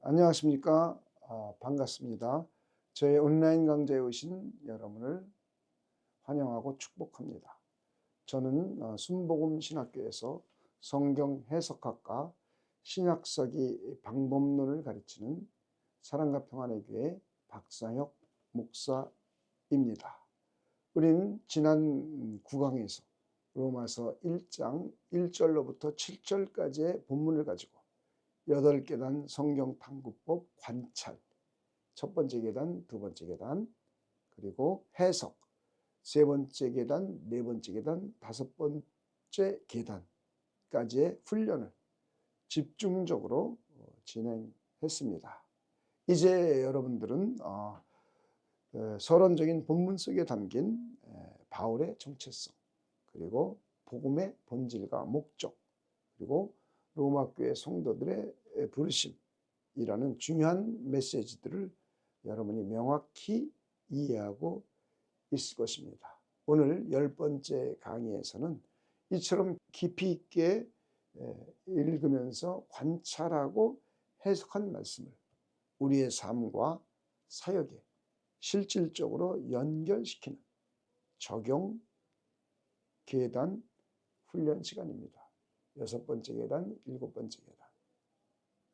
안녕하십니까. 반갑습니다. 저의 온라인 강좌에 오신 여러분을 환영하고 축복합니다. 저는 순복음 신학교에서 성경 해석학과 신약서기 방법론을 가르치는 사랑과 평안의 교회 박상혁 목사입니다. 우리는 지난 구강에서 로마서 1장 1절로부터 7절까지의 본문을 가지고 8계단 성경 탐구법 관찰, 첫 번째 계단, 두 번째 계단, 그리고 해석, 세 번째 계단, 네 번째 계단, 다섯 번째 계단까지의 훈련을 집중적으로 진행했습니다. 이제 여러분들은 서론적인 본문 속에 담긴 바울의 정체성, 그리고 복음의 본질과 목적, 그리고 로마 교회 성도들의 부르심이라는 중요한 메시지들을 여러분이 명확히 이해하고 있을 것입니다. 오늘 10번째 강의에서는 이처럼 깊이 있게 읽으면서 관찰하고 해석한 말씀을 우리의 삶과 사역에 실질적으로 연결시키는 적용 계단 훈련 시간입니다. 6번째 계단, 7번째 계단.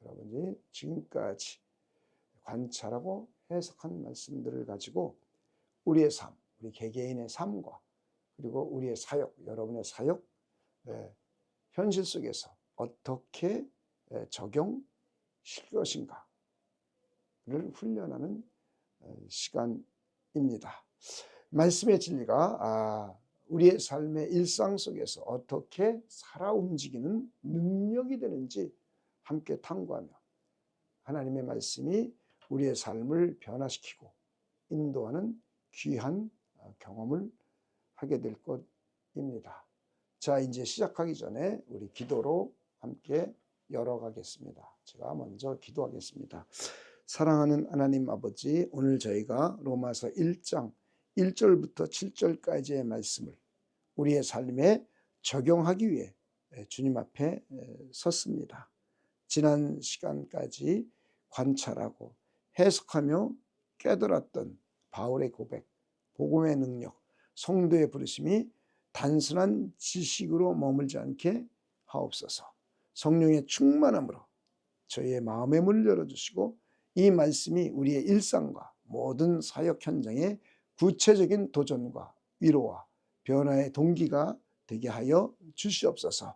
여러분이 지금까지 관찰하고 해석한 말씀들을 가지고 우리의 삶, 우리 개개인의 삶과 그리고 우리의 사역, 여러분의 사역, 현실 속에서 어떻게 적용시킬 것인가를 훈련하는 시간입니다. 말씀의 진리가 우리의 삶의 일상 속에서 어떻게 살아 움직이는 능력이 되는지 함께 탐구하며 하나님의 말씀이 우리의 삶을 변화시키고 인도하는 귀한 경험을 하게 될 것입니다. 자, 이제 시작하기 전에 우리 기도로 함께 열어가겠습니다. 제가 먼저 기도하겠습니다. 사랑하는 하나님 아버지, 오늘 저희가 로마서 1장 1절부터 7절까지의 말씀을 우리의 삶에 적용하기 위해 주님 앞에 섰습니다. 지난 시간까지 관찰하고 해석하며 깨달았던 바울의 고백, 복음의 능력, 성도의 부르심이 단순한 지식으로 머물지 않게 하옵소서. 성령의 충만함으로 저희의 마음의 문을 열어주시고 이 말씀이 우리의 일상과 모든 사역 현장에 구체적인 도전과 위로와 변화의 동기가 되게 하여 주시옵소서.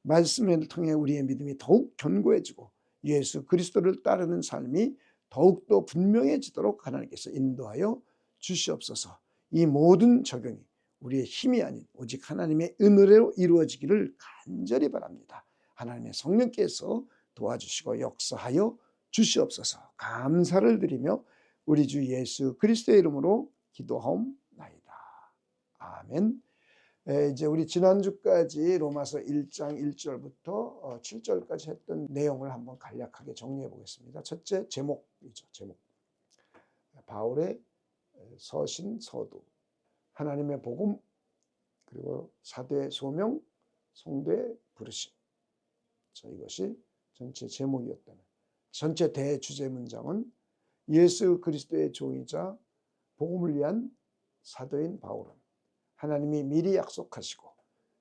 말씀을 통해 우리의 믿음이 더욱 견고해지고 예수 그리스도를 따르는 삶이 더욱더 분명해지도록 하나님께서 인도하여 주시옵소서. 이 모든 적용이 우리의 힘이 아닌 오직 하나님의 은혜로 이루어지기를 간절히 바랍니다. 하나님의 성령께서 도와주시고 역사하여 주시옵소서. 감사를 드리며 우리 주 예수 그리스도의 이름으로 기도하옵나이다. 아멘. 이제 우리 지난주까지 로마서 1장 1절부터 7절까지 했던 내용을 한번 간략하게 정리해 보겠습니다. 첫째 제목이죠. 제목. 바울의 서신 서두, 하나님의 복음, 그리고 사도의 소명, 성도의 부르심. 자, 이것이 전체 제목이었다면 전체 대주제 문장은 예수 그리스도의 종이자 복음을 위한 사도인 바울은 하나님이 미리 약속하시고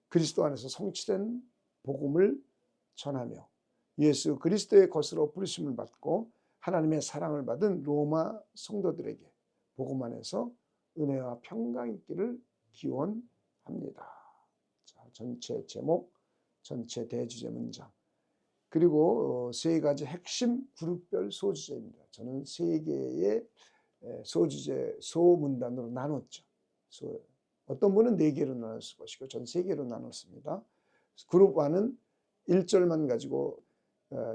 그리스도 안에서 성취된 복음을 전하며 예수 그리스도의 것으로 부르심을 받고 하나님의 사랑을 받은 로마 성도들에게 복음 안에서 은혜와 평강이 있기를 기원합니다. 자, 전체 제목, 전체 대주제 문장, 그리고 세 가지 핵심 그룹별 소주제입니다. 저는 세 개의 소주제, 소문단으로 나눴죠. 어떤 분은 4개로 나눴을 것이고 저는 3개로 나눴습니다. 그룹 1은 1절만 가지고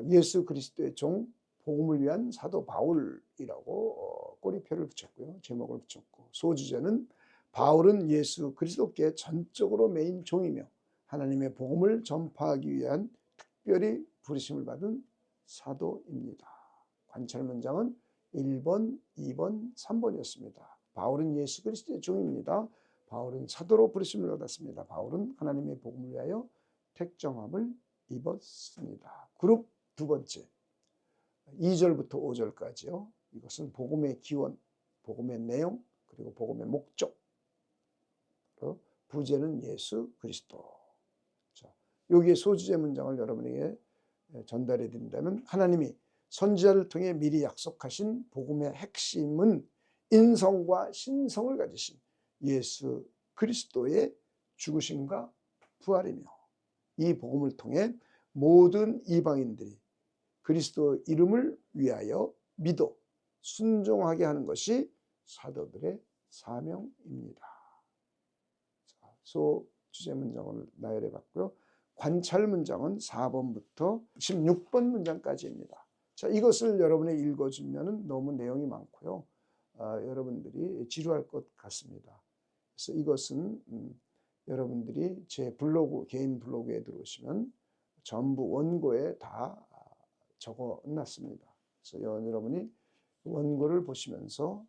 예수 그리스도의 종, 복음을 위한 사도 바울이라고 꼬리표를 붙였고요. 제목을 붙였고, 소주제는 바울은 예수 그리스도께 전적으로 메인 종이며 하나님의 복음을 전파하기 위한 특별히 부르심을 받은 사도입니다. 관찰 문장은 1번, 2번, 3번이었습니다. 바울은 예수 그리스도의 종입니다. 바울은 사도로 부르심을 받았습니다. 바울은 하나님의 복음을 위하여 택정함을 입었습니다. 그룹 두 번째, 2절부터 5절까지요. 이것은 복음의 기원, 복음의 내용, 그리고 복음의 목적. 부제는 예수 그리스도. 자, 여기에 소주제 문장을 여러분에게 전달해 드린다면, 하나님이 선지자를 통해 미리 약속하신 복음의 핵심은 인성과 신성을 가지신 예수 그리스도의 죽으심과 부활이며, 이 복음을 통해 모든 이방인들이 그리스도 이름을 위하여 믿어 순종하게 하는 것이 사도들의 사명입니다. 소 주제 문장을 나열해 봤고요. 관찰 문장은 4번부터 16번 문장까지입니다. 자, 이것을 여러분이 읽어주면 너무 내용이 많고요. 여러분들이 지루할 것 같습니다. 그래서 이것은 여러분들이 제 블로그, 개인 블로그에 들어오시면 전부 원고에 다 적어 놨습니다. 그래서 여러분이 원고를 보시면서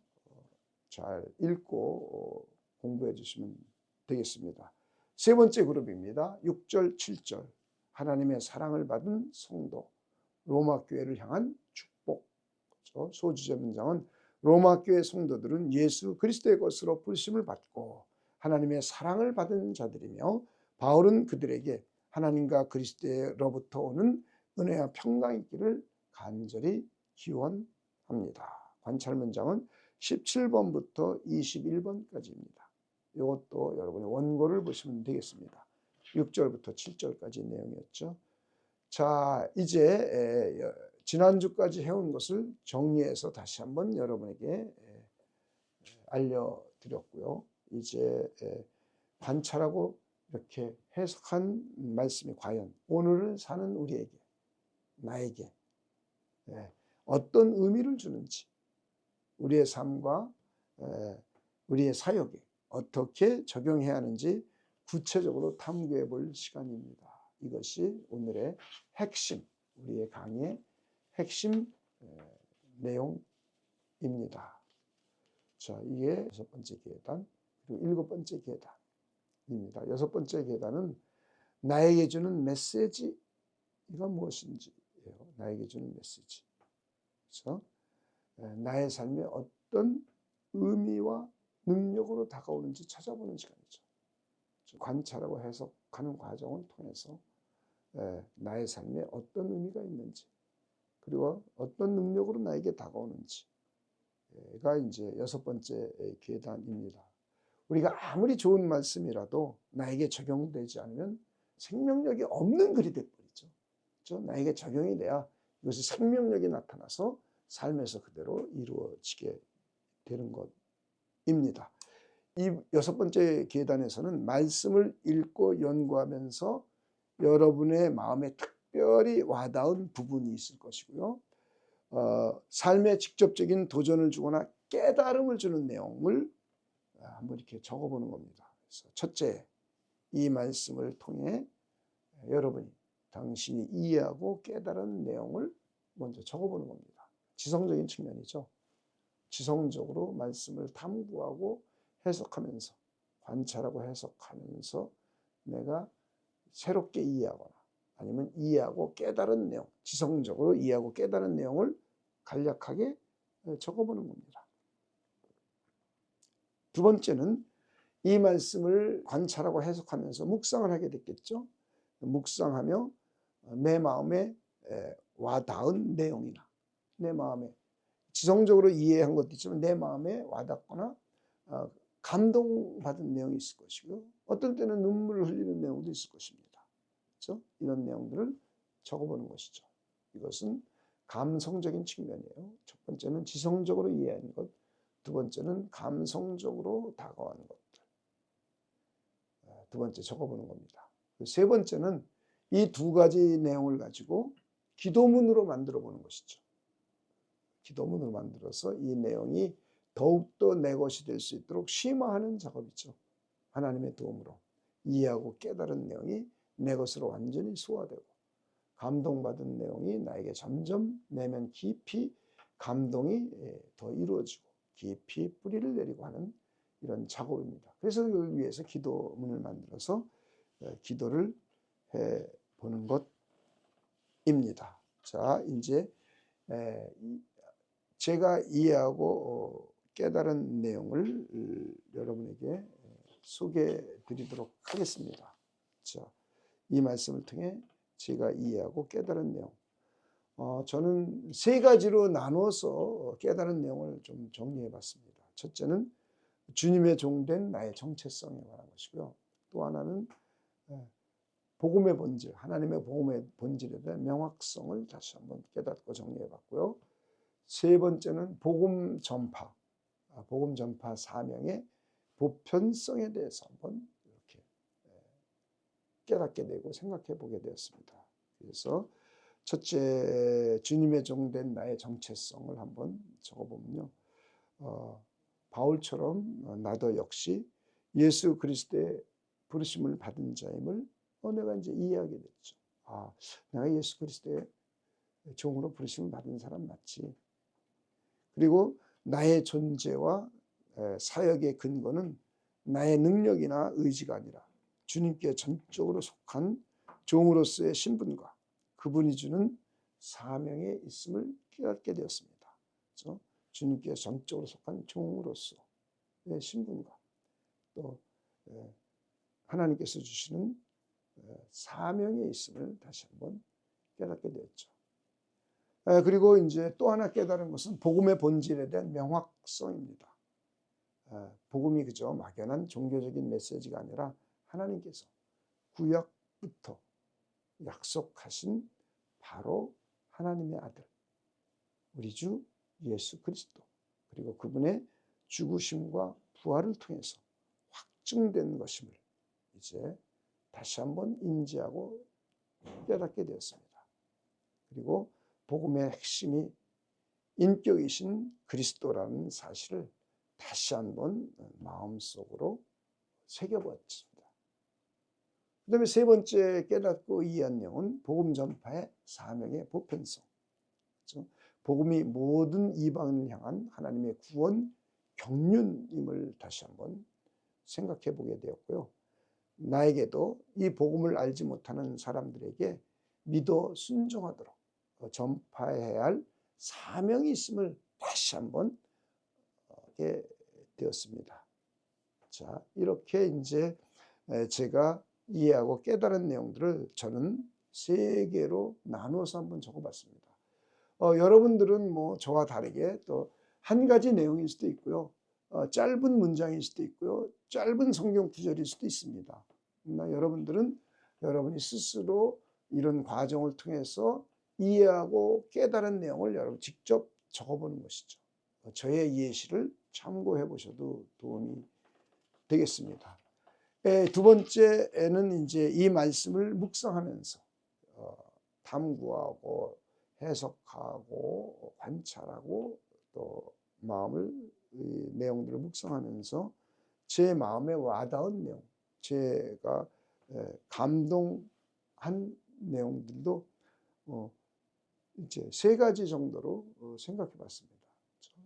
잘 읽고 공부해 주시면 되겠습니다. 세 번째 그룹입니다. 6절, 7절. 하나님의 사랑을 받은 성도, 로마 교회를 향한 축복. 소주제 문장은 로마 교회 성도들은 예수 그리스도의 것으로 부르심을 받고 하나님의 사랑을 받은 자들이며, 바울은 그들에게 하나님과 그리스도로부터 오는 은혜와 평강이 있기를 간절히 기원합니다. 관찰 문장은 17번부터 21번까지입니다. 이것도 여러분이 원고를 보시면 되겠습니다. 6절부터 7절까지 내용이었죠. 자, 이제 지난주까지 해온 것을 정리해서 다시 한번 여러분에게 알려드렸고요. 이제 관찰하고 이렇게 해석한 말씀이 과연 오늘을 사는 우리에게, 나에게 어떤 의미를 주는지, 우리의 삶과 우리의 사역에 어떻게 적용해야 하는지 구체적으로 탐구해 볼 시간입니다. 이것이 오늘의 핵심, 우리의 강의의 핵심 내용입니다. 자, 이게 6번째 계단, 그리고 7번째 계단입니다. 6번째 계단은 나에게 주는 메시지가 무엇인지예요. 나에게 주는 메시지. 그래서 나의 삶에 어떤 의미와 능력으로 다가오는지 찾아보는 시간이죠. 관찰하고 해석하는 과정을 통해서 나의 삶에 어떤 의미가 있는지, 그리고 어떤 능력으로 나에게 다가오는지가 이제 6번째 계단입니다. 우리가 아무리 좋은 말씀이라도 나에게 적용되지 않으면 생명력이 없는 글이 되어버리죠. 그렇죠? 나에게 적용이 돼야 이것이 생명력이 나타나서 삶에서 그대로 이루어지게 되는 것입니다. 이 6번째 계단에서는 말씀을 읽고 연구하면서 여러분의 마음에 특별히 와닿은 부분이 있을 것이고요. 삶에 직접적인 도전을 주거나 깨달음을 주는 내용을 한번 이렇게 적어보는 겁니다. 그래서 첫째, 이 말씀을 통해 여러분이 당신이 이해하고 깨달은 내용을 먼저 적어보는 겁니다. 지성적인 측면이죠. 지성적으로 말씀을 탐구하고 해석하면서, 관찰하고 해석하면서 내가 새롭게 이해하거나 아니면 이해하고 깨달은 내용, 지성적으로 이해하고 깨달은 내용을 간략하게 적어보는 겁니다. 두 번째는 이 말씀을 관찰하고 해석하면서 묵상을 하게 됐겠죠. 묵상하며 내 마음에 와닿은 내용이나 내 마음에 지성적으로 이해한 것도 있지만 내 마음에 와닿거나 감동받은 내용이 있을 것이고요. 어떤 때는 눈물을 흘리는 내용도 있을 것입니다. 그렇죠? 이런 내용들을 적어보는 것이죠. 이것은 감성적인 측면이에요. 첫 번째는 지성적으로 이해하는 것, 두 번째는 감성적으로 다가가는 것들. 두 번째 적어보는 겁니다. 세 번째는 이 두 가지 내용을 가지고 기도문으로 만들어 보는 것이죠. 기도문으로 만들어서 이 내용이 더욱더 내 것이 될 수 있도록 심화하는 작업이죠. 하나님의 도움으로 이해하고 깨달은 내용이 내 것으로 완전히 소화되고, 감동받은 내용이 나에게 점점 내면 깊이 감동이 더 이루어지고 깊이 뿌리를 내리고 하는 이런 작업입니다. 그래서 이걸 위해서 기도문을 만들어서 기도를 해보는 것입니다. 자, 이제 제가 이해하고 깨달은 내용을 여러분에게 소개해 드리도록 하겠습니다. 자, 이 말씀을 통해 제가 이해하고 깨달은 내용. 저는 세 가지로 나눠서 깨달은 내용을 좀 정리해 봤습니다. 첫째는 주님의 종된 나의 정체성에 관한 것이고요. 또 하나는 복음의 본질, 하나님의 복음의 본질에 대한 명확성을 다시 한번 깨닫고 정리해 봤고요. 세 번째는 복음 전파 사명의 보편성에 대해서 한번 이렇게 깨닫게 되고 생각해 보게 되었습니다. 그래서 첫째, 주님의 종된 나의 정체성을 한번 적어보면요. 바울처럼 나도 역시 예수 그리스도의 부르심을 받은 자임을 내가 이제 이해하게 됐죠. 내가 예수 그리스도의 종으로 부르심을 받은 사람 맞지. 그리고 나의 존재와 사역의 근거는 나의 능력이나 의지가 아니라 주님께 전적으로 속한 종으로서의 신분과 그분이 주는 사명에 있음을 깨닫게 되었습니다. 그래서 주님께 전적으로 속한 종으로서의 신분과 또 하나님께서 주시는 사명에 있음을 다시 한번 깨닫게 되었죠. 그리고 이제 또 하나 깨달은 것은 복음의 본질에 대한 명확성입니다. 복음이 그저 막연한 종교적인 메시지가 아니라 하나님께서 구약부터 약속하신 바로 하나님의 아들, 우리 주 예수 그리스도, 그리고 그분의 죽으심과 부활을 통해서 확증된 것임을 이제 다시 한번 인지하고 깨닫게 되었습니다. 그리고 복음의 핵심이 인격이신 그리스도라는 사실을 다시 한번 마음속으로 새겨보았습니다. 그 다음에 세 번째 깨닫고 이해한 내용은 복음 전파의 사명의 보편성. 그렇죠? 복음이 모든 이방인을 향한 하나님의 구원 경륜임을 다시 한번 생각해 보게 되었고요. 나에게도 이 복음을 알지 못하는 사람들에게 믿어 순종하도록 전파해야 할 사명이 있음을 다시 한번 하게 되었습니다. 자, 이렇게 이제 제가 이해하고 깨달은 내용들을 저는 세 개로 나누어서 한번 적어봤습니다. 여러분들은 뭐 저와 다르게 또 한 가지 내용일 수도 있고요. 짧은 문장일 수도 있고요. 짧은 성경 구절일 수도 있습니다. 그러나 여러분들은 여러분이 스스로 이런 과정을 통해서 이해하고 깨달은 내용을 여러분 직접 적어보는 것이죠. 저의 예시를 참고해 보셔도 도움이 되겠습니다. 두 번째는 이제 이 말씀을 묵상하면서 탐구하고 해석하고 관찰하고 또 마음을 이 내용들을 묵상하면서 제 마음에 와닿은 내용, 제가 감동한 내용들도 이제 세 가지 정도로 생각해 봤습니다.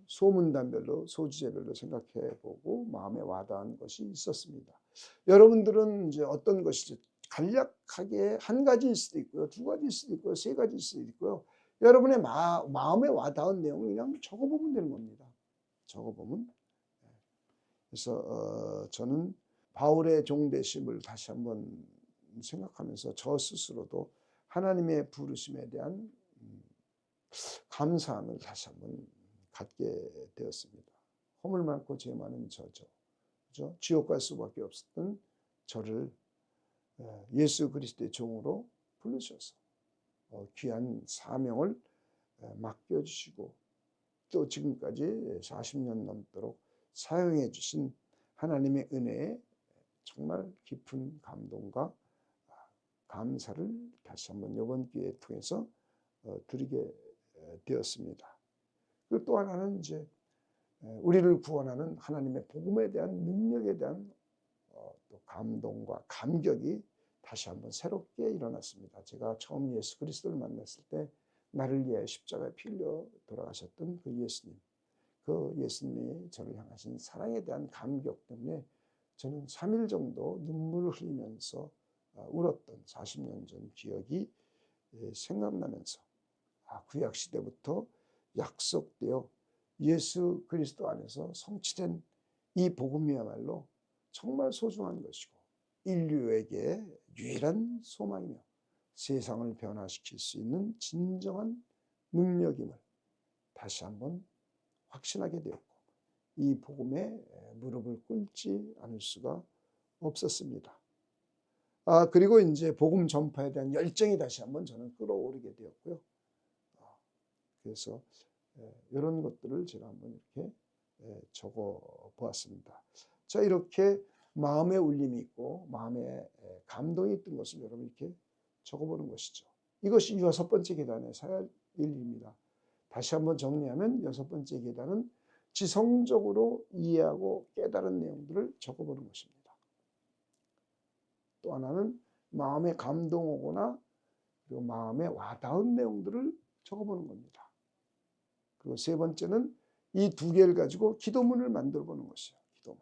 소문단별로, 소주제별로 생각해 보고 마음에 와닿은 것이 있었습니다. 여러분들은 이제 어떤 것이죠? 간략하게 한 가지일 수도 있고요, 두 가지일 수도 있고요, 세 가지일 수도 있고요. 여러분의 마음에 와닿은 내용을 그냥 적어보면 되는 겁니다. 적어보면. 그래서 저는 바울의 종되심을 다시 한번 생각하면서 저 스스로도 하나님의 부르심에 대한 감사함을 다시 한번 갖게 되었습니다. 허물 많고 죄 많은 저죠. 그죠? 지옥 갈 수밖에 없었던 저를 예수 그리스도의 종으로 부르셔서 귀한 사명을 맡겨주시고 또 지금까지 40년 넘도록 사용해 주신 하나님의 은혜에 정말 깊은 감동과 감사를 다시 한번 이번 기회에 통해서 드리게 되었습니다. 그리고 또 하나는 이제 우리를 구원하는 하나님의 복음에 대한 능력에 대한 또 감동과 감격이 다시 한번 새롭게 일어났습니다. 제가 처음 예수 그리스도를 만났을 때 나를 위해 십자가에 피 흘려 돌아가셨던 그 예수님, 그 예수님이 저를 향하신 사랑에 대한 감격 때문에 저는 3일 정도 눈물을 흘리면서 울었던 40년 전 기억이 생각나면서 구약 시대부터 약속되어 예수 그리스도 안에서 성취된 이 복음이야말로 정말 소중한 것이고 인류에게 유일한 소망이며 세상을 변화시킬 수 있는 진정한 능력임을 다시 한번 확신하게 되었고 이 복음에 무릎을 꿇지 않을 수가 없었습니다. 그리고 이제 복음 전파에 대한 열정이 다시 한번 저는 끌어오르게 되었고요. 그래서 이런 것들을 제가 한번 이렇게 적어 보았습니다. 자, 이렇게 마음의 울림이 있고 마음의 감동이 있던 것을 여러분 이렇게 적어보는 것이죠. 이것이 6번째 계단의 사야 일입니다. 다시 한번 정리하면 6번째 계단은 지성적으로 이해하고 깨달은 내용들을 적어보는 것입니다. 또 하나는 마음에 감동 오거나 그리고 마음에 와닿은 내용들을 적어보는 겁니다. 그리고 세 번째는 이 두 개를 가지고 기도문을 만들어 보는 것이에요. 기도문.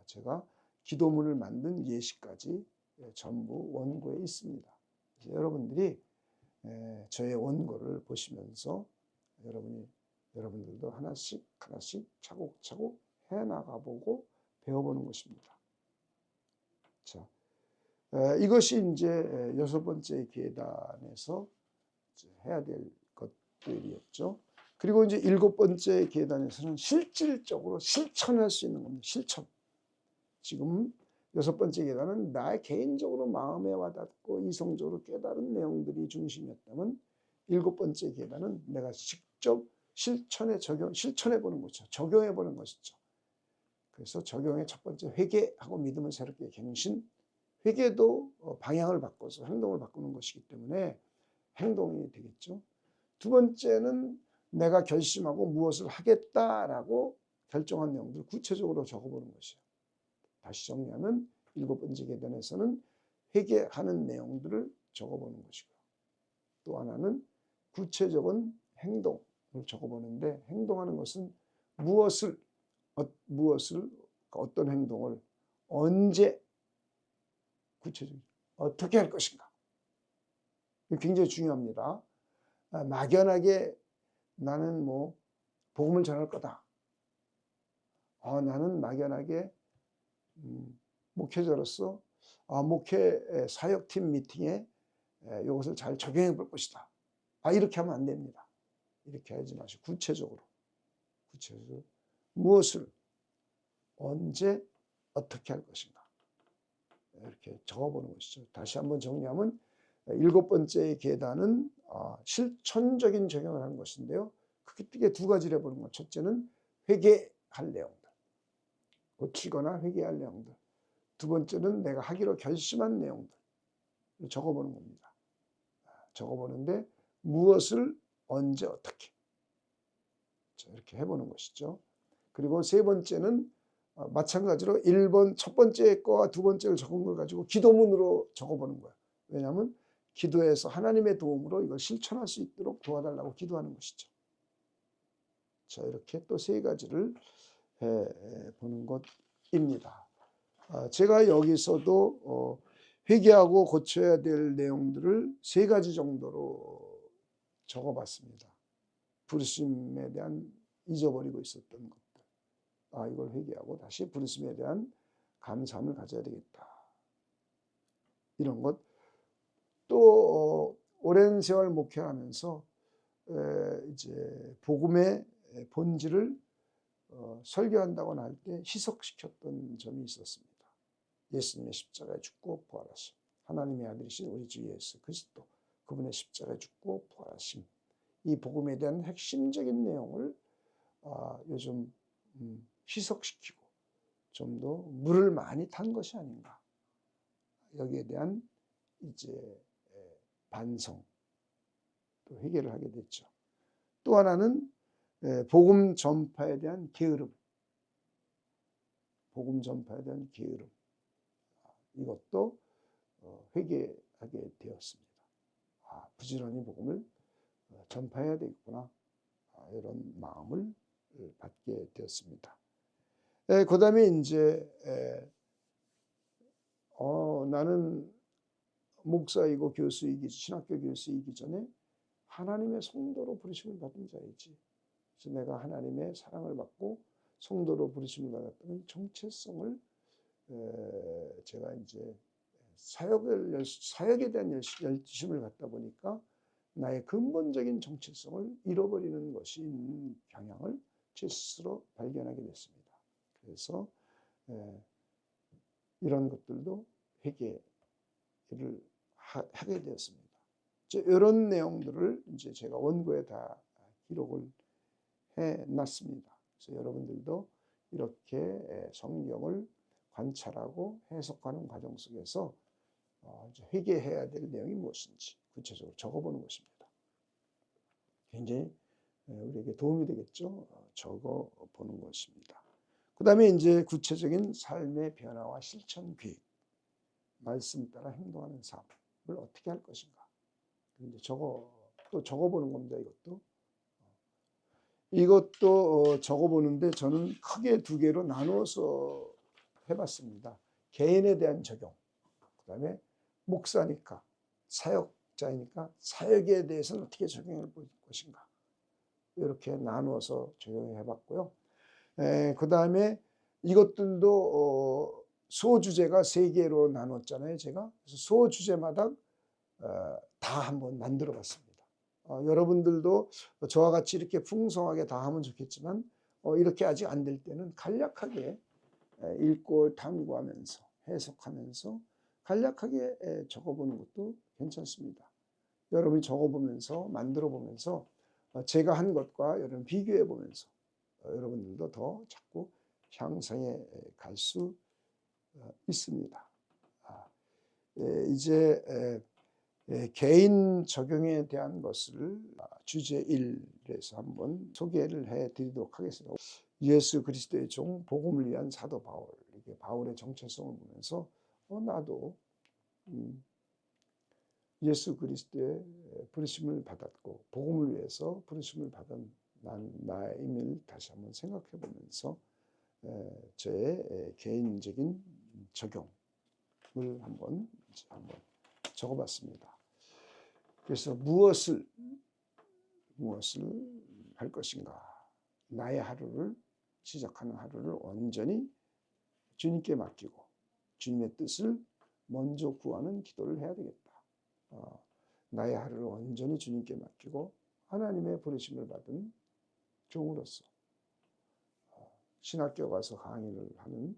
제가 기도문을 만든 예시까지 전부 원고에 있습니다. 여러분들이 저의 원고를 보시면서 여러분들도 하나씩 차곡차곡 해나가보고 배워보는 것입니다. 자, 이것이 이제 6번째 계단에서 해야 될 것들이었죠. 그리고 이제 7번째 계단에서는 실질적으로 실천할 수 있는 겁니다. 실천. 지금 6번째 계단은 나의 개인적으로 마음에 와닿고 이성적으로 깨달은 내용들이 중심이었다면 7번째 계단은 내가 직접 실천해 보는 거죠. 적용해 보는 것이죠. 그래서 적용의 첫 번째 회개하고 믿음을 새롭게 갱신. 회개도 방향을 바꿔서 행동을 바꾸는 것이기 때문에 행동이 되겠죠. 두 번째는 내가 결심하고 무엇을 하겠다라고 결정한 내용들을 구체적으로 적어보는 것이에요. 다시 정리하면 7번째 계단에서는 회개하는 내용들을 적어보는 것이고요. 또 하나는 구체적인 행동을 적어보는데 행동하는 것은 무엇을 어떤 행동을 언제 구체적으로 어떻게 할 것인가. 굉장히 중요합니다. 막연하게 나는 복음을 전할 거다. 나는 막연하게 목회자로서 목회 사역팀 미팅에 이것을 잘 적용해 볼 것이다. 이렇게 하면 안 됩니다. 이렇게 하지 마시고 구체적으로 무엇을 언제 어떻게 할 것인가 이렇게 적어보는 것이죠. 다시 한번 정리하면 7번째 계단은 실천적인 적용을 하는 것인데요. 크게 두 가지를 해보는 것. 첫째는 회개할 내용들, 고치거나 회개할 내용들. 두 번째는 내가 하기로 결심한 내용들 적어보는 겁니다. 적어보는데 무엇을 언제 어떻게 이렇게 해보는 것이죠. 그리고 세 번째는 마찬가지로 1번 첫 번째 거와 두 번째를 적은 걸 가지고 기도문으로 적어보는 거예요. 왜냐하면 기도에서 하나님의 도움으로 이걸 실천할 수 있도록 도와달라고 기도하는 것이죠. 자, 이렇게 또 세 가지를 해보는 것입니다. 제가 여기서도 회개하고 고쳐야 될 내용들을 세 가지 정도로 적어봤습니다. 부르심에 대한 잊어버리고 있었던 것들. 이걸 회개하고 다시 부르심에 대한 감사함을 가져야 되겠다. 이런 것. 또 오랜 세월 목회하면서 이제 복음의 본질을 설교한다거나 할 때 희석시켰던 점이 있었습니다. 예수님의 십자가에 죽고 부활하심, 하나님의 아들이신 우리 주 예수 그리스도 그분의 십자가에 죽고 부활하심, 이 복음에 대한 핵심적인 내용을 요즘 희석시키고 좀 더 물을 많이 탄 것이 아닌가. 여기에 대한 이제 반성, 또 회개를 하게 됐죠. 또 하나는 복음 전파에 대한 게으름. 복음 전파에 대한 게으름. 이것도 회개하게 되었습니다. 부지런히 복음을 전파해야 되겠구나. 이런 마음을 받게 되었습니다. 그 다음에 이제 나는 목사이고 교수이기, 신학교 교수이기 전에 하나님의 성도로 부르심을 받은 자이지. 그래서 내가 하나님의 사랑을 받고 성도로 부르심을 받았다면 정체성을 제가 이제 사역에 대한 열심을 갖다 보니까 나의 근본적인 정체성을 잃어버리는 것이 있는 경향을 제 스스로 발견하게 됐습니다. 그래서 이런 것들도 회개를 하게 되었습니다. 이런 내용들을 이제 제가 원고에 다 기록을 해 놨습니다. 그래서 여러분들도 이렇게 성경을 관찰하고 해석하는 과정 속에서 회개해야 될 내용이 무엇인지 구체적으로 적어보는 것입니다. 굉장히 우리에게 도움이 되겠죠. 적어보는 것입니다. 그 다음에 이제 구체적인 삶의 변화와 실천 계획, 말씀 따라 행동하는 삶을 어떻게 할 것인가. 이제 또 적어보는 겁니다. 이것도 적어보는데 저는 크게 두 개로 나누어서 해봤습니다. 개인에 대한 적용, 그 다음에 목사니까, 사역자이니까 사역에 대해서는 어떻게 적용해 볼 것인가. 이렇게 나누어서 적용해 봤고요. 그 다음에 이것들도 소주제가 3개로 나눴잖아요. 제가. 그래서 소주제마다 다 한번 만들어 봤습니다. 여러분들도 저와 같이 이렇게 풍성하게 다 하면 좋겠지만 이렇게 아직 안 될 때는 간략하게 읽고 탐구하면서 해석하면서 간략하게 적어보는 것도 괜찮습니다. 여러분이 적어보면서 만들어 보면서 제가 한 것과 여러분 비교해 보면서 여러분들도 더 자꾸 향상해 갈 수 있습니다. 이제 개인 적용에 대한 것을 주제 1에서 한번 소개를 해 드리도록 하겠습니다. 예수 그리스도의 종, 복음을 위한 사도 바울, 이게 바울의 정체성을 보면서 나도 예수 그리스도의 부르심을 받았고 복음을 위해서 부르심을 받은 나임을 다시 한번 생각해 보면서 저의 개인적인 적용을 한번 적어봤습니다. 그래서 무엇을 할 것인가? 나의 하루를 시작하는 하루를 온전히 주님께 맡기고 주님의 뜻을 먼저 구하는 기도를 해야 되겠다. 나의 하루를 온전히 주님께 맡기고 하나님의 부르심을 받은 종으로서 신학교 가서 강의를 하는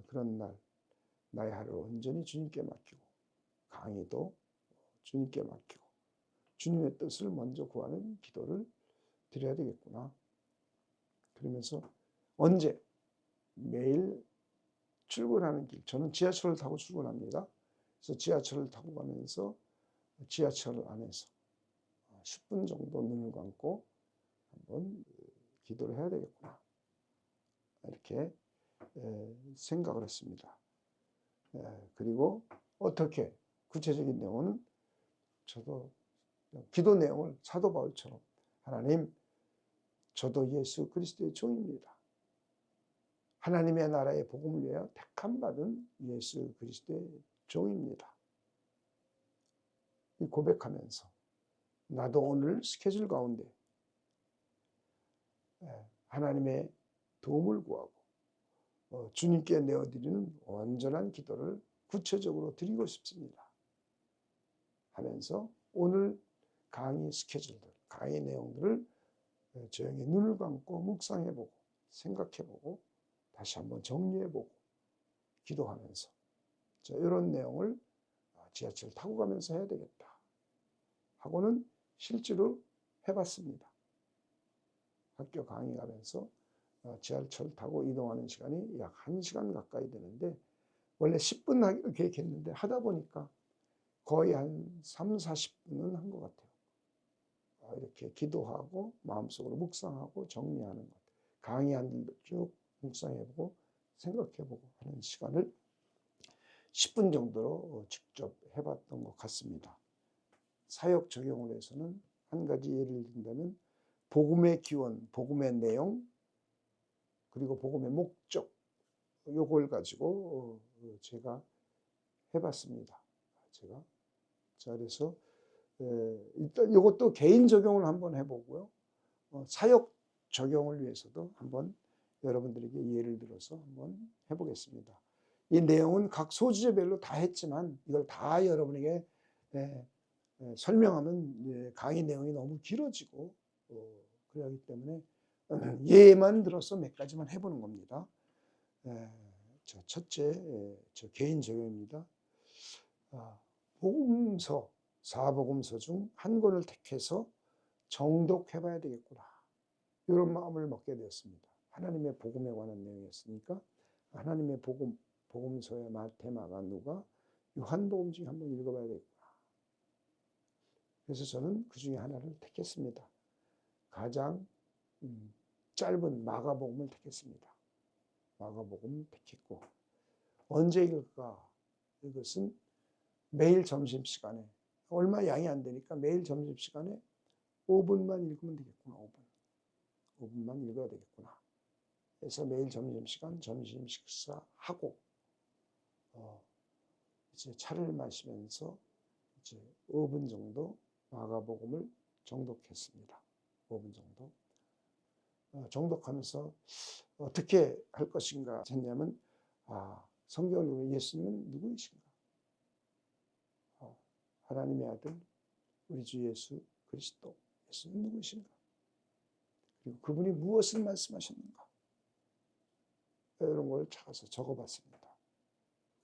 그런 날 나의 하루를 온전히 주님께 맡기고 강의도 주님께 맡기고 주님의 뜻을 먼저 구하는 기도를 드려야 되겠구나. 그러면서 언제? 매일 출근하는 길. 저는 지하철을 타고 출근합니다. 그래서 지하철을 타고 가면서 지하철 안에서 10분 정도 눈을 감고 한번 기도를 해야 되겠구나. 이렇게 생각을 했습니다. 그리고 어떻게 구체적인 내용은 저도 기도 내용을 사도 바울처럼 하나님, 저도 예수 그리스도의 종입니다. 하나님의 나라의 복음을 위하여 택함 받은 예수 그리스도의 종입니다. 이 고백하면서 나도 오늘 스케줄 가운데 하나님의 도움을 구하고 주님께 내어드리는 온전한 기도를 구체적으로 드리고 싶습니다. 하면서 오늘 강의 스케줄들, 강의 내용들을 조용히 눈을 감고 묵상해보고 생각해보고 다시 한번 정리해보고 기도하면서 이런 내용을 지하철 타고 가면서 해야 되겠다 하고는 실제로 해봤습니다. 학교 강의 가면서 지하철 타고 이동하는 시간이 약 1시간 가까이 되는데 원래 10분 하기로 계획했는데 하다 보니까 거의 한 3, 40분은 한 것 같아요. 이렇게 기도하고 마음속으로 묵상하고 정리하는 것. 강의한 일도 쭉 묵상해보고 생각해보고 하는 시간을 10분 정도로 직접 해봤던 것 같습니다. 사역 적용을 해서는 한 가지 예를 든다면 복음의 기원, 복음의 내용, 그리고 복음의 목적, 요걸 가지고 제가 해봤습니다. 그래서 일단 이것도 개인 적용을 한번 해보고요. 사역 적용을 위해서도 한번 여러분들에게 예를 들어서 한번 해보겠습니다. 이 내용은 각 소주제별로 다 했지만 이걸 다 여러분에게 설명하면 강의 내용이 너무 길어지고 그러기 때문에 예만 들어서 몇 가지만 해보는 겁니다. 첫째, 저 개인 적용입니다. 복음서, 사복음서 중 한 권을 택해서 정독해봐야 되겠구나. 이런 마음을 먹게 되었습니다. 하나님의 복음에 관한 내용이었으니까 하나님의 복음서의 마태, 마가, 누가, 요한복음 중에 한번 읽어봐야 되겠구나. 그래서 저는 그 중에 하나를 택했습니다. 가장 짧은 마가복음을 택했습니다. 마가복음 택했고 언제 읽을까? 이것은 매일 점심시간에 얼마 양이 안 되니까 매일 점심시간에 5분만 읽으면 되겠구나. 5분만 읽어야 되겠구나. 그래서 매일 점심시간 점심 식사하고 이제 차를 마시면서 이제 5분 정도 마가복음을 정독했습니다. 5분 정도. 정독하면서 어떻게 할 것인가 했냐면 성경을 읽으면 예수님은 누구이신가? 하나님의 아들 우리 주 예수 그리스도 예수님은 누구이신가? 그리고 그분이 무엇을 말씀하셨는가? 이런 걸 찾아서 적어봤습니다.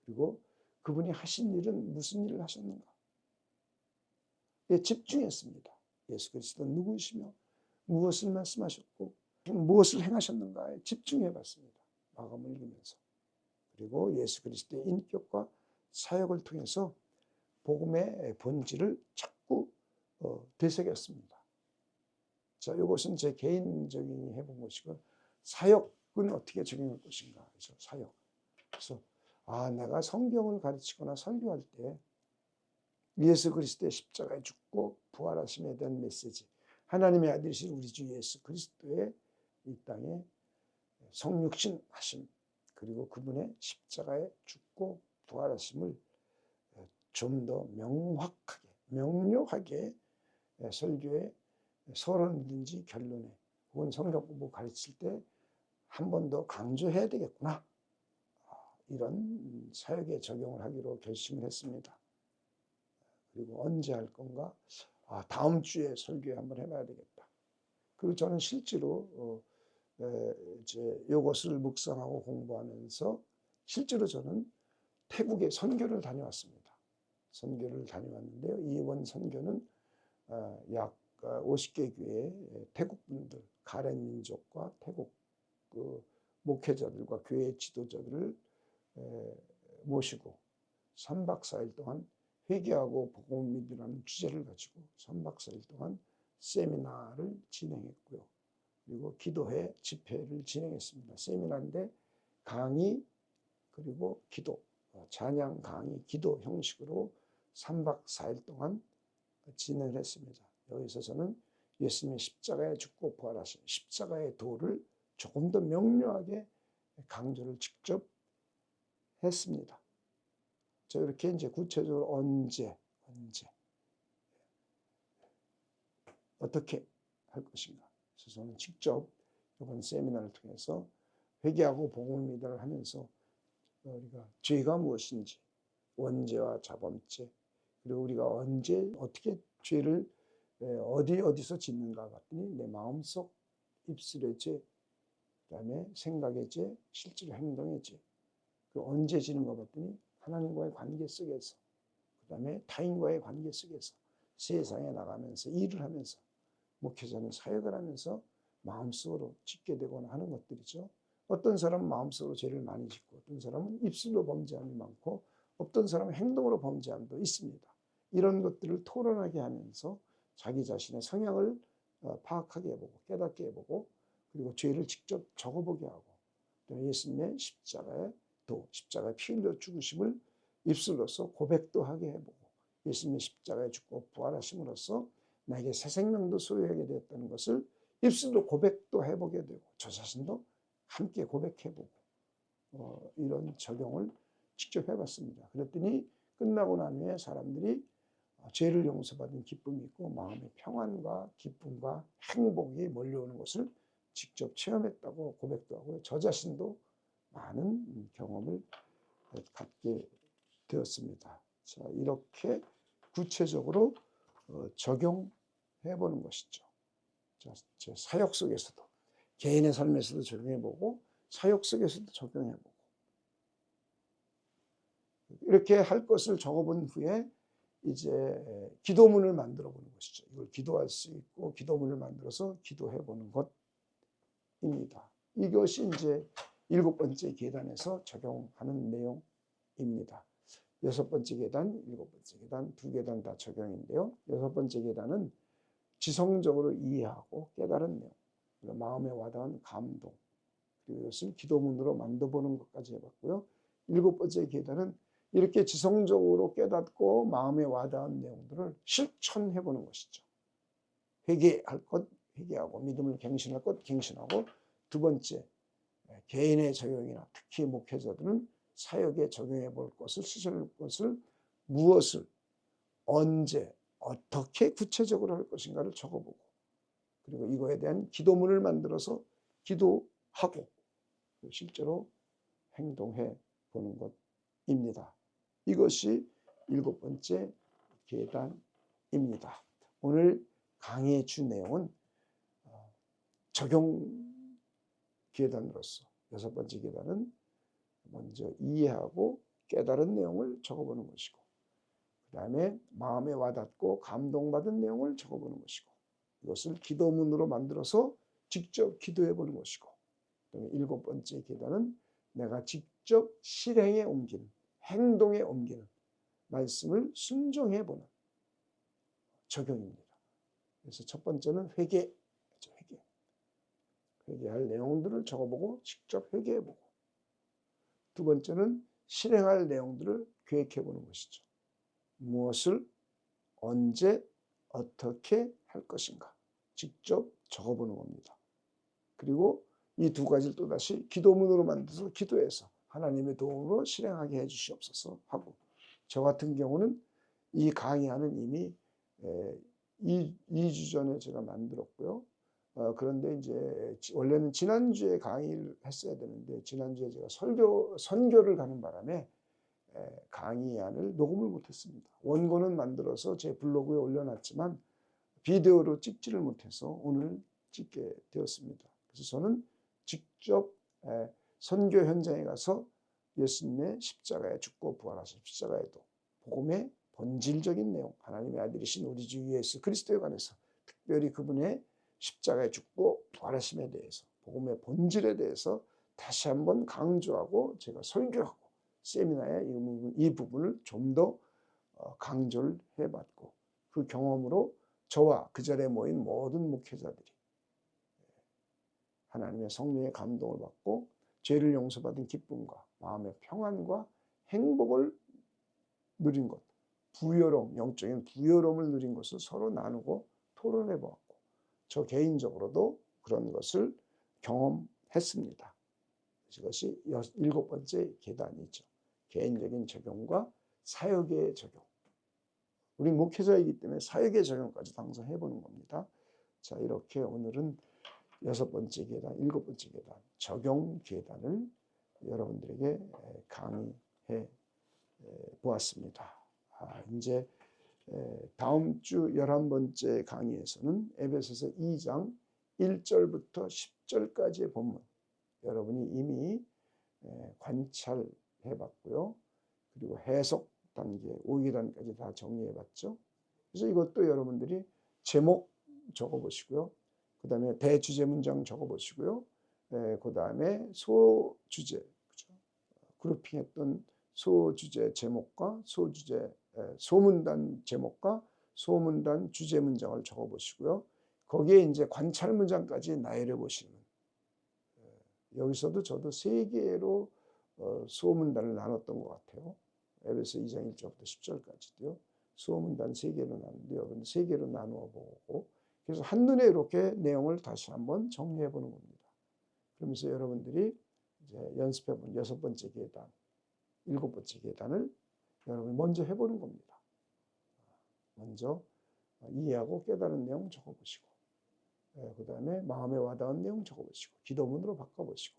그리고 그분이 하신 일은 무슨 일을 하셨는가? 집중했습니다. 예수 그리스도는 누구이시며 무엇을 말씀하셨고 무엇을 행하셨는가에 집중해봤습니다. 마감을 읽으면서. 그리고 예수 그리스도의 인격과 사역을 통해서 복음의 본질을 자꾸 되새겼습니다. 자, 이것은 제 개인적인 해본 것이고 사역은 어떻게 적용할 것인가. 그래서 사역. 그래서 내가 성경을 가르치거나 설교할 때 예수 그리스도의 십자가에 죽고 부활하심에 대한 메시지, 하나님의 아들이신 우리 주 예수 그리스도의 이 땅에 성육신 하심, 그리고 그분의 십자가에 죽고 부활하심을 좀 더 명확하게, 명료하게 설교에 서론이든지 결론에 혹은 성경 공부 가르칠 때 한 번 더 강조해야 되겠구나. 이런 사역에 적용을 하기로 결심을 했습니다. 그리고 언제 할 건가? 다음 주에 설교에 한번 해봐야 되겠다. 그리고 저는 실제로 이것을 묵상하고 공부하면서 실제로 저는 태국에 선교를 다녀왔습니다. 선교를 다녀왔는데요. 이번 선교는 약 50개 교회 태국 분들, 가렌 민족과 태국 목회자들과 교회 지도자들을 모시고 3박 4일 동안 회개하고 복음을 믿으라는 주제를 가지고 3박 4일 동안 세미나를 진행했고요. 그리고 기도회 집회를 진행했습니다. 세미나인데 강의 그리고 기도, 찬양 강의 기도 형식으로 3박 4일 동안 진행을 했습니다. 여기서 저는 예수님의 십자가에 죽고 부활하신 십자가의 도를 조금 더 명료하게 강조를 직접 했습니다. 자, 이렇게 이제 구체적으로 언제 어떻게 할 것인가. 그래서 저는 직접 이번 세미나를 통해서 회개하고 복음을 믿으라 하면서 우리가 죄가 무엇인지, 원죄와 자범죄, 그리고 우리가 언제 어떻게 죄를 어디서 짓는가 봤더니 내 마음속 입술의 죄, 그다음에 생각의 죄, 실제로 행동의 죄. 언제 지는 거 봤더니 하나님과의 관계 속에서, 그다음에 타인과의 관계 속에서 세상에 나가면서 일을 하면서 목회자는 사역을 하면서 마음속으로 짓게 되거나 하는 것들이죠. 어떤 사람은 마음속으로 죄를 많이 짓고 어떤 사람은 입술로 범죄함이 많고 어떤 사람은 행동으로 범죄함도 있습니다. 이런 것들을 토론하게 하면서 자기 자신의 성향을 파악하게 해보고 깨닫게 해보고 그리고 죄를 직접 적어보게 하고 또 예수님의 십자가의 도, 십자가의 피 흘려 죽으심을 입술로서 고백도 하게 해보고 예수님의 십자가에 죽고 부활하심으로써 나에게 새 생명도 소유하게 되었다는 것을 입술로 고백도 해보게 되고 저 자신도 함께 고백해보고 이런 적용을 직접 해봤습니다. 그랬더니 끝나고 난 후에 사람들이 죄를 용서받은 기쁨이 있고 마음의 평안과 기쁨과 행복이 몰려오는 것을 직접 체험했다고 고백도 하고요. 저 자신도 많은 경험을 갖게 되었습니다. 자, 이렇게 구체적으로 적용해 보는 것이죠. 자, 제 사역 속에서도 개인의 삶에서도 적용해 보고 사역 속에서도 적용해 보고 이렇게 할 것을 적어본 후에 이제 기도문을 만들어 보는 것이죠. 이걸 기도할 수 있고 기도문을 만들어서 기도해 보는 것입니다. 이것이 이제 7번째 계단에서 적용하는 내용입니다. 6번째 계단, 7번째 계단, 2계단 다 적용인데요. 6번째 계단은 지성적으로 이해하고 깨달은 내용, 그리고 마음에 와닿은 감동, 그리고 이것을 기도문으로 만들어보는 것까지 해봤고요. 7번째 계단은 이렇게 지성적으로 깨닫고 마음에 와닿은 내용들을 실천해보는 것이죠. 회개할 것 회개하고 믿음을 갱신할 것 갱신하고, 2번째 개인의 적용이나 특히 목회자들은 사역에 적용해 볼 것을 실천할 것을 무엇을 언제 어떻게 구체적으로 할 것인가를 적어보고, 그리고 이거에 대한 기도문을 만들어서 기도하고 실제로 행동해 보는 것입니다. 이것이 7번째 계단입니다. 오늘 강의의 주 내용은 적용 계단으로서 6번째 계단은 먼저 이해하고 깨달은 내용을 적어보는 것이고, 그 다음에 마음에 와닿고 감동받은 내용을 적어보는 것이고, 이것을 기도문으로 만들어서 직접 기도해보는 것이고, 그다음에 7번째 계단은 내가 직접 실행에 옮기는, 행동에 옮기는, 말씀을 순종해보는 적용입니다. 그래서 첫 번째는 회개할 내용들을 적어보고 직접 회개해보고, 2번째는 실행할 내용들을 계획해보는 것이죠. 무엇을 언제 어떻게 할 것인가 직접 적어보는 겁니다. 그리고 이 2가지를 또다시 기도문으로 만들어서 기도해서 하나님의 도움으로 실행하게 해주시옵소서 하고, 저 같은 경우는 이 강의안은 이미 2주 전에 제가 만들었고요. 그런데 이제 원래는 지난주에 강의를 했어야 되는데 지난주에 제가 선교를 가는 바람에 강의안을 녹음을 못했습니다. 원고는 만들어서 제 블로그에 올려놨지만 비디오로 찍지를 못해서 오늘 찍게 되었습니다. 그래서 저는 직접 선교 현장에 가서 예수님의 십자가에 죽고 부활하신 십자가의 도, 복음의 본질적인 내용, 하나님의 아들이신 우리 주 예수 그리스도에 관해서 특별히 그분의 십자가에 죽고 부활하심에 대해서, 복음의 본질에 대해서 다시 한번 강조하고 제가 설교하고 세미나에 이 부분을 좀 더 강조를 해봤고, 그 경험으로 저와 그 자리에 모인 모든 목회자들이 하나님의 성령의 감동을 받고 죄를 용서받은 기쁨과 마음의 평안과 행복을 누린 것, 부여로움, 영적인 부여로움을 누린 것을 서로 나누고 토론해 보았고, 저 개인적으로도 그런 것을 경험했습니다. 이것이 7번째 계단이죠. 개인적인 적용과 사역의 적용. 우리 목회자이기 때문에 사역의 적용까지 항상 해보는 겁니다. 자, 이렇게 오늘은 6번째 계단, 7번째 계단, 적용 계단을 여러분들에게 강의해 보았습니다. 이제 다음 주 11번째 강의에서는 에베소서 2장 1절부터 10절까지의 본문, 여러분이 이미 관찰해 봤고요. 그리고 해석 단계 5계단까지 다 정리해 봤죠. 그래서 이것도 여러분들이 제목 적어 보시고요. 그 다음에 대주제 문장 적어 보시고요. 그 다음에 소주제, 그렇죠? 그룹핑했던 소주제 제목과 소문단 제목과 소문단 주제 문장을 적어 보시고요. 거기에 이제 관찰 문장까지 나열해 보시는, 여기서도 저도 3개로 소문단을 나눴던 것 같아요. 에베소 2장 1절부터 10절까지도요. 소문단 3개로 나누는데 여러분 3개로 나누어 보고, 그래서 한눈에 이렇게 내용을 다시 한번 정리해 보는 겁니다. 그러면서 여러분들이 이제 연습해 본 6번째 계단, 7번째 계단을 여러분이 먼저 해보는 겁니다. 먼저 이해하고 깨달은 내용 적어보시고, 그 다음에 마음에 와닿은 내용 적어보시고, 기도문으로 바꿔보시고,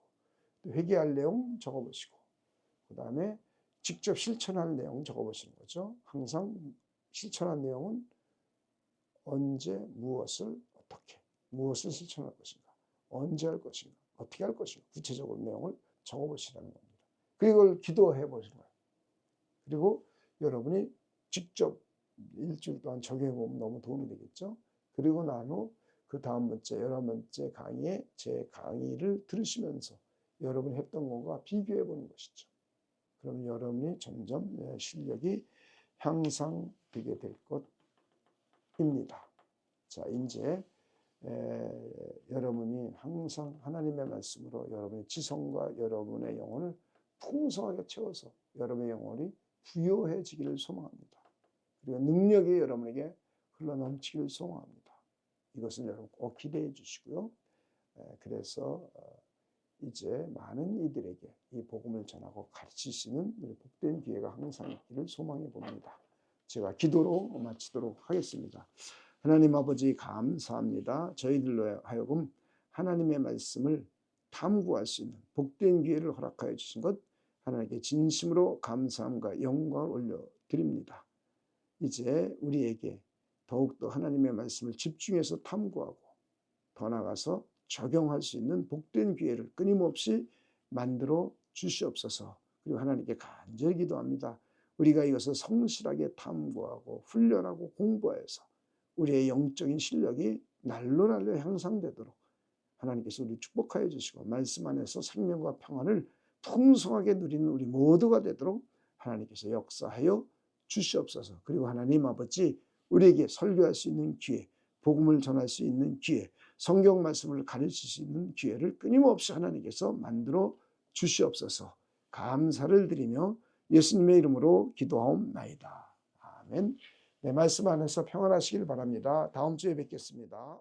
또 회개할 내용 적어보시고, 그 다음에 직접 실천할 내용 적어보시는 거죠. 항상 실천할 내용은 언제, 무엇을, 어떻게, 무엇을 실천할 것인가, 언제 할 것인가, 어떻게 할 것인가, 구체적으로 내용을 적어보시라는 겁니다. 그리고 기도해 보시는 거예요. 그리고 여러분이 직접 일주일 동안 적용해 보면 너무 도움이 되겠죠. 그리고 난 후 그 다음 번째, 11번째 강의에 제 강의를 들으시면서 여러분이 했던 것과 비교해 보는 것이죠. 그러면 여러분이 점점 실력이 향상되게 될 것입니다. 자, 이제 여러분이 항상 하나님의 말씀으로 여러분의 지성과 여러분의 영혼을 풍성하게 채워서 여러분의 영혼이 부요해지기를 소망합니다. 그리고 능력이 여러분에게 흘러넘치기를 소망합니다. 이것은 여러분 꼭 기대해 주시고요. 그래서 이제 많은 이들에게 이 복음을 전하고 가르칠 수 있는 복된 기회가 항상 있기를 소망해 봅니다. 제가 기도로 마치도록 하겠습니다. 하나님 아버지 감사합니다. 저희들로 하여금 하나님의 말씀을 탐구할 수 있는 복된 기회를 허락하여 주신 것 하나님께 진심으로 감사함과 영광을 올려드립니다. 이제 우리에게 더욱더 하나님의 말씀을 집중해서 탐구하고 더 나아가서 적용할 수 있는 복된 기회를 끊임없이 만들어 주시옵소서. 그리고 하나님께 간절히 기도합니다. 우리가 이것을 성실하게 탐구하고 훈련하고 공부해서 우리의 영적인 실력이 날로 향상되도록 하나님께서 우리 축복하여 주시고 말씀 안에서 생명과 평안을 풍성하게 누리는 우리 모두가 되도록 하나님께서 역사하여 주시옵소서. 그리고 하나님 아버지 우리에게 설교할 수 있는 기회, 복음을 전할 수 있는 기회, 성경 말씀을 가르칠 수 있는 기회를 끊임없이 하나님께서 만들어 주시옵소서. 감사를 드리며 예수님의 이름으로 기도하옵나이다. 아멘. 내 말씀 안에서 평안하시길 바랍니다. 다음 주에 뵙겠습니다.